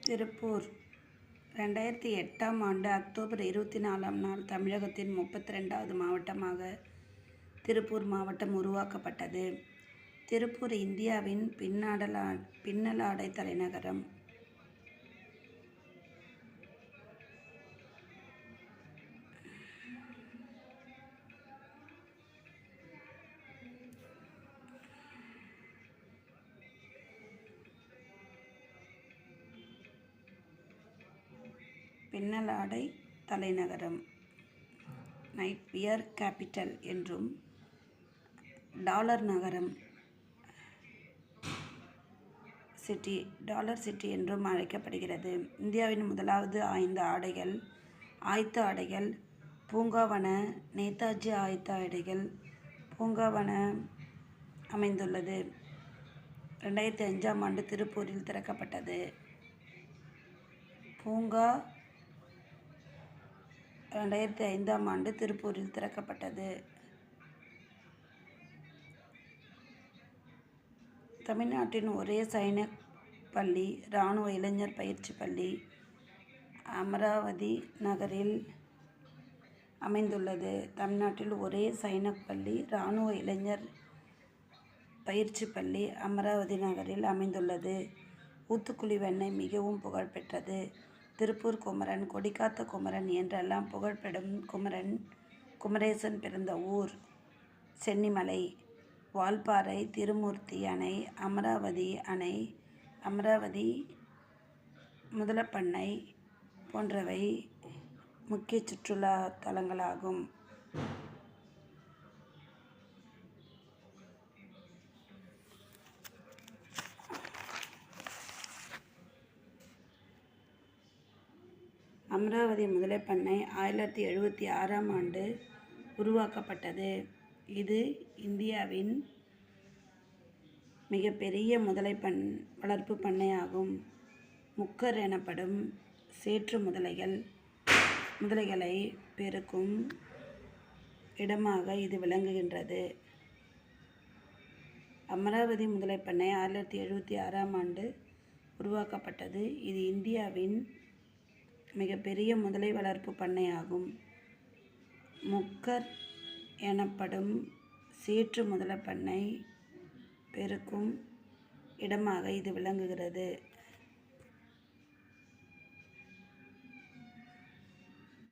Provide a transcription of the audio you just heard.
திருப்பூர் 2008ஆம் ஆண்டு அக்டோபர் 24ஆம் நாள் தமிழகத்தின் 32வது மாவட்டமாக திருப்பூர் மாவட்டம் உருவாக்கப்பட்டது. திருப்பூர் இந்தியாவின் பின்னலாடை தலைநகரம். பின்னலாடை தலைநகரம், நைட் வியர் கேபிட்டல் என்றும், டாலர் நகரம் சிட்டி என்றும் அழைக்கப்படுகிறது. இந்தியாவின் முதலாவது ஆயத்த ஆடைகள் பூங்காவன நேதாஜி ஆயத்த ஆடைகள் பூங்காவன அமைந்துள்ளது. 2005ஆம் ஆண்டு திருப்பூரில் திறக்கப்பட்டது. பூங்கா 2005ஆம் ஆண்டு திருப்பூரில் திறக்கப்பட்டது. தமிழ்நாட்டின் ஒரே சைனிக் பள்ளி, இராணுவ இளைஞர் பயிற்சி பள்ளி அமராவதி நகரில் அமைந்துள்ளது. தமிழ்நாட்டில் ஒரே சைனிக் பள்ளி, இராணுவ இளைஞர் பயிற்சி பள்ளி அமராவதி நகரில் அமைந்துள்ளது. ஊத்துக்குளி வெண்ணெய் மிகவும் புகழ்பெற்றது. திருப்பூர் குமரன், கொடிகாத்த குமரன் என்றெல்லாம் புகழ்பெறும் குமரேசன் பிறந்த ஊர் சென்னிமலை. வால்பாறை, திருமூர்த்தி அணை, அமராவதி முதலப்பண்ணை போன்றவை முக்கிய சுற்றுலா தலங்களாகும். அமராவதி முதலைப்பண்ணை 1976ஆம் ஆண்டு உருவாக்கப்பட்டது. இது இந்தியாவின் மிகப்பெரிய முதலை வளர்ப்பு பண்ணையாகும். முக்கர் எனப்படும் சேற்று முதலைகளை பெருக்கும் இடமாக இது விளங்குகின்றது. அமராவதி முதலைப்பண்ணை 1976ஆம் ஆண்டு உருவாக்கப்பட்டது. இது இந்தியாவின் மிகப்பெரிய முதலை வளர்ப்பு பண்ணையாகும். முக்கர் எனப்படும் சேற்று முதலைப்பண்ணை பெருக்கும் இடமாக இது விளங்குகிறது.